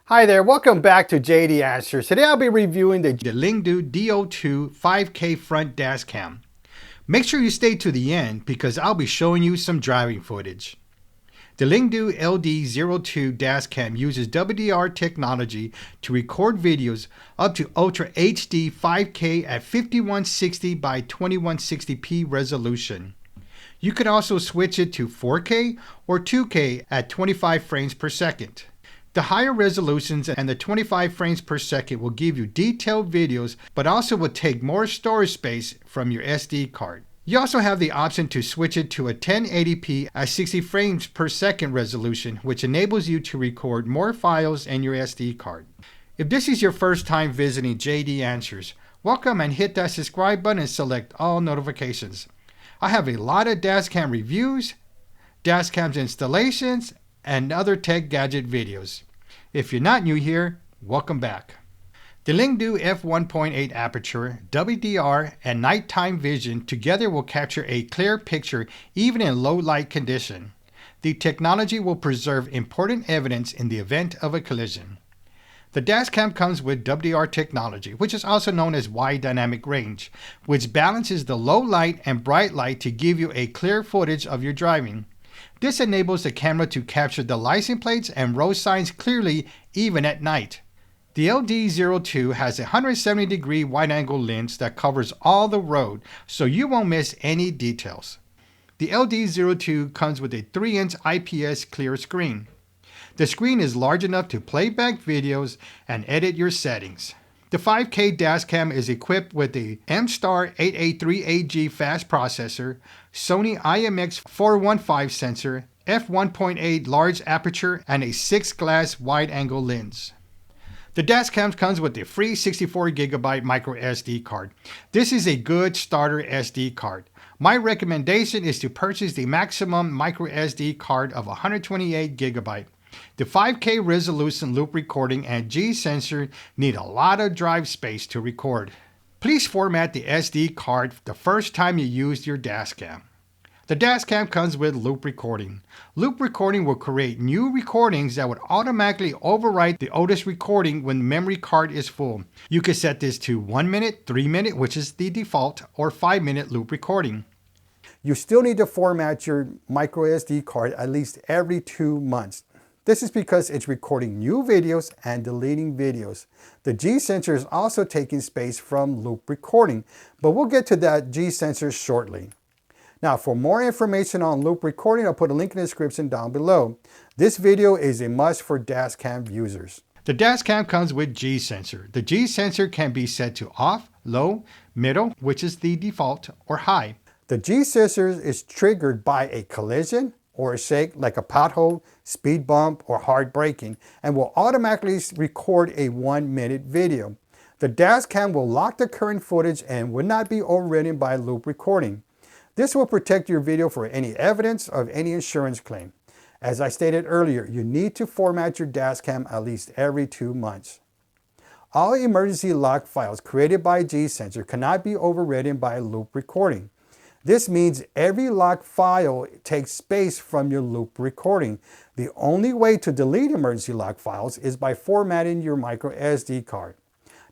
Hi there, welcome back to JD Answers. Today I'll be reviewing the LINGDU LD02 5K front Dashcam. Make sure you stay to the end because I'll be showing you some driving footage. The LINGDU LD02 Dashcam uses WDR technology to record videos up to Ultra HD 5K at 5160 by 2160p resolution. You can also switch it to 4K or 2K at 25 frames per second. The higher resolutions and the 25 frames per second will give you detailed videos, but also will take more storage space from your SD card. You also have the option to switch it to a 1080p at 60 frames per second resolution, which enables you to record more files in your SD card. If this is your first time visiting JD Answers, welcome and hit that subscribe button and select all notifications. I have a lot of Dashcam reviews, Dashcam's installations, and other tech gadget videos. If you're not new here, welcome back. The LINGDU f1.8 aperture, WDR, and nighttime vision together will capture a clear picture even in low light condition. The technology will preserve important evidence in the event of a collision. The Dashcam comes with WDR technology, which is also known as wide dynamic range, which balances the low light and bright light to give you a clear footage of your driving. This enables the camera to capture the license plates and road signs clearly even at night. The LD02 has a 170-degree wide-angle lens that covers all the road, so you won't miss any details. The LD02 comes with a 3-inch IPS clear screen. The screen is large enough to play back videos and edit your settings. The 5K Dashcam is equipped with the M-Star 883AG fast processor, Sony IMX415 sensor, f1.8 large aperture, and a 6-glass wide-angle lens. The Dashcam comes with a free 64GB micro SD card. This is a good starter SD card. My recommendation is to purchase the maximum micro SD card of 128GB. The 5K resolution loop recording and G sensor need a lot of drive space to record. Please format the SD card the first time you use your Dashcam. The Dashcam comes with loop recording. Loop recording will create new recordings that would automatically overwrite the oldest recording when the memory card is full. You can set this to 1 minute, 3 minute, which is the default, or 5-minute loop recording. You still need to format your micro SD card at least every 2 months. This is because it's recording new videos and deleting videos. The G sensor is also taking space from loop recording, but we'll get to that G sensor shortly. Now, for more information on loop recording, I'll put a link in the description down below. This video is a must for Dashcam users. The Dashcam comes with G sensor. The G sensor can be set to off, low, middle, which is the default, or high. The G sensor is triggered by a collision or a shake like a pothole, speed bump, or hard braking, and will automatically record a 1-minute video. The Dashcam will lock the current footage and will not be overridden by loop recording. This will protect your video for any evidence of any insurance claim. As I stated earlier, you need to format your Dashcam at least every 2 months. All emergency lock files created by G sensor cannot be overridden by loop recording. This means every lock file takes space from your loop recording. The only way to delete emergency lock files is by formatting your micro SD card.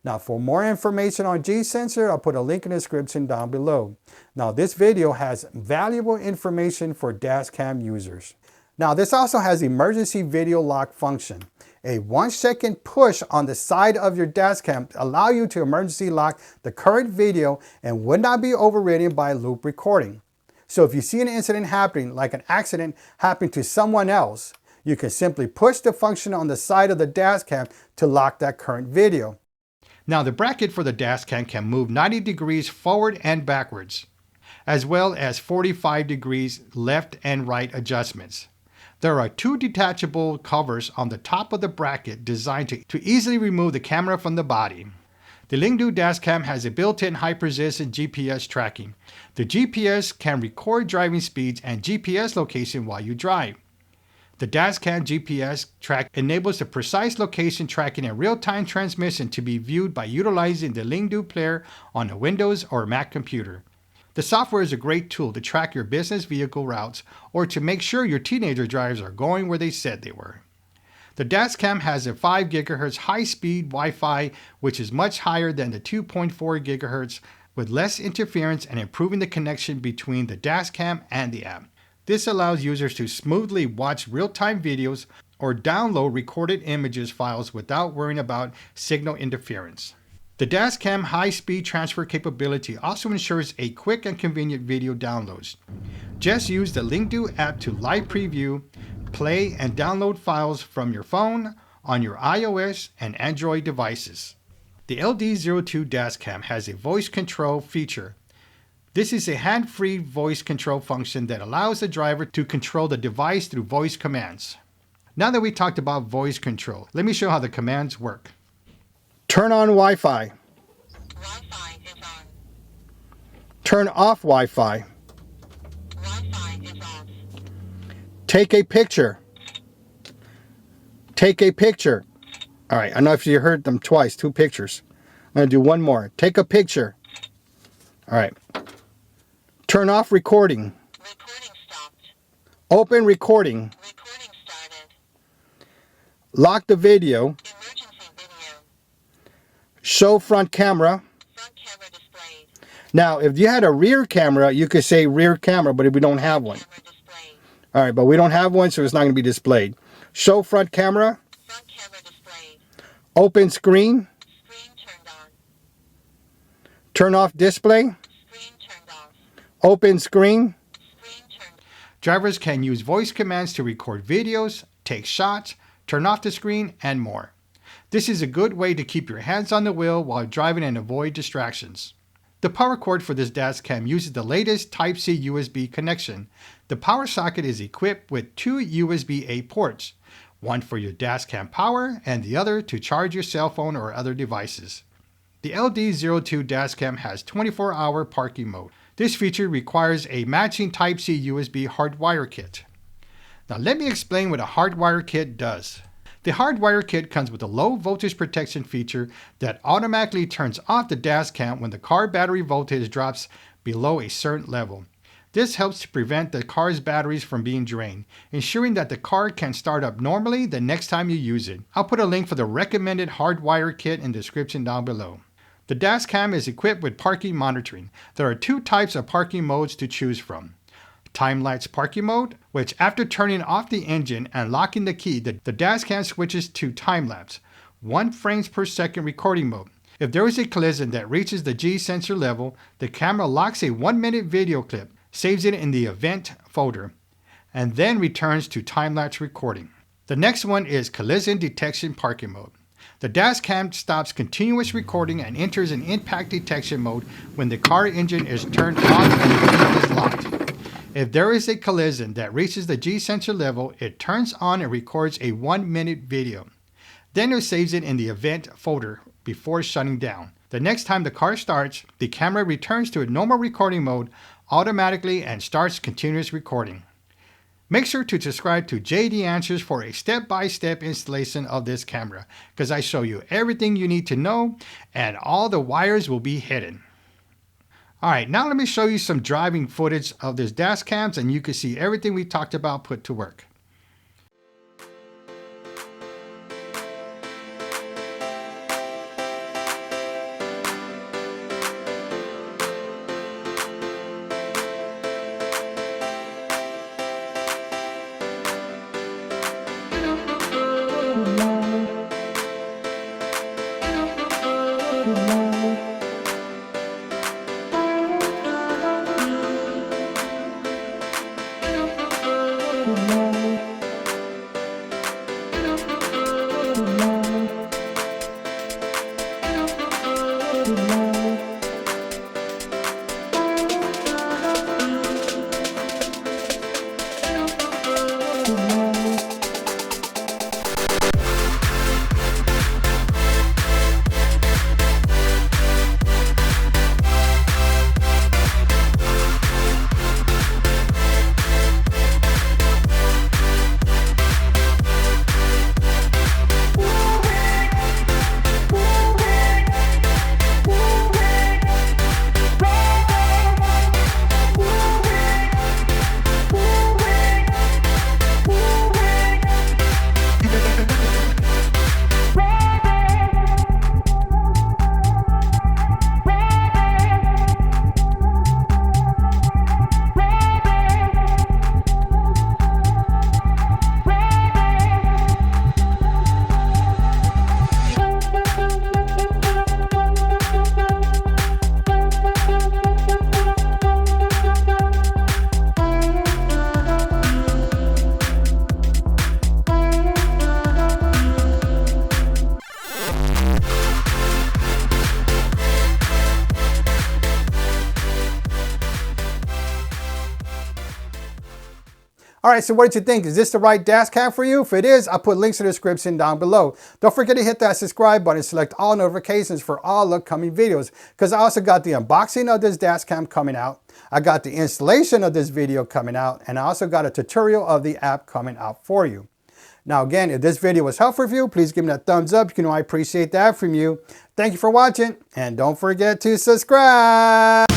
Now, for more information on G sensor, I'll put a link in the description down below. Now, this video has valuable information for Dashcam users. Now, this also has emergency video lock function. A 1-second push on the side of your Dashcam allows you to emergency lock the current video and would not be overridden by loop recording. So if you see an incident happening, like an accident happening to someone else, you can simply push the function on the side of the Dashcam to lock that current video. Now, the bracket for the Dashcam can move 90 degrees forward and backwards, as well as 45 degrees left and right adjustments. There are 2 detachable covers on the top of the bracket designed to easily remove the camera from the body. The LINGDU Dashcam has a built-in high-precision GPS tracking. The GPS can record driving speeds and GPS location while you drive. The Dashcam GPS track enables the precise location tracking and real-time transmission to be viewed by utilizing the LINGDU player on a Windows or Mac computer. The software is a great tool to track your business vehicle routes or to make sure your teenager drives are going where they said they were. The Dashcam has a 5 GHz high-speed Wi-Fi, which is much higher than the 2.4 GHz, with less interference and improving the connection between the Dashcam and the app. This allows users to smoothly watch real-time videos or download recorded images files without worrying about signal interference. The Dashcam high-speed transfer capability also ensures a quick and convenient video downloads. Just use the LINGDU app to live preview, play, and download files from your phone on your iOS and Android devices. The LD02 Dashcam has a voice control feature. This is a hand-free voice control function that allows the driver to control the device through voice commands. Now that we talked about voice control, let me show how the commands work. Turn on Wi-Fi. Wi-Fi is on. Turn off Wi-Fi. Wi-Fi is off. Take a picture. Take a picture. All right, I know if you heard them twice, 2 pictures. I'm going to do one more. Take a picture. All right. Turn off recording. Recording stopped. Open recording. Recording started. Lock the video. Emergency video. Show front camera. Front camera displayed. Now, if you had a rear camera, you could say rear camera, but if we don't have one. Camera displayed. All right, but we don't have one, so it's not going to be displayed. Show front camera. Front camera displayed. Open screen. Screen turned on. Turn off display. Screen turned off. Open screen. Screen turned. Drivers can use voice commands to record videos, take shots, turn off the screen, and more. This is a good way to keep your hands on the wheel while driving and avoid distractions. The power cord for this Dashcam uses the latest Type-C USB connection. The power socket is equipped with 2 USB-A ports, one for your Dashcam power and the other to charge your cell phone or other devices. The LD02 Dashcam has 24-hour parking mode. This feature requires a matching Type-C USB HARDWIRE kit. Now let me explain what a HARDWIRE kit does. The HARDWIRE kit comes with a low voltage protection feature that automatically turns off the Dashcam when the car battery voltage drops below a certain level. This helps to prevent the car's batteries from being drained, ensuring that the car can start up normally the next time you use it. I'll put a link for the recommended HARDWIRE kit in the description down below. The Dashcam is equipped with parking monitoring. There are 2 types of parking modes to choose from. Time-lapse parking mode, which after turning off the engine and locking the key, the Dashcam switches to time-lapse, 1 frames per second recording mode. If there is a collision that reaches the G sensor level, the camera locks a 1-minute video clip, saves it in the event folder, and then returns to time-lapse recording. The next one is collision detection parking mode. The Dashcam stops continuous recording and enters an impact detection mode when the car engine is turned off and the key is locked. If there is a collision that reaches the G sensor level, it turns on and records a 1-minute video. Then it saves it in the event folder before shutting down. The next time the car starts, the camera returns to a normal recording mode automatically and starts continuous recording. Make sure to subscribe to JD Answers for a step-by-step installation of this camera, because I show you everything you need to know and all the wires will be hidden. Alright, now let me show you some driving footage of this Dashcams and you can see everything we talked about put to work. All right, so what did you think? Is this the right Dashcam for you? If it is, I'll put links in the description down below. Don't forget to hit that subscribe button and select all notifications for all upcoming videos, because I also got the unboxing of this Dashcam coming out. I got the installation of this video coming out, and I also got a tutorial of the app coming out for you. Now again, if this video was helpful for you, please give me that thumbs up. You know I appreciate that from you. Thank you for watching, and don't forget to subscribe.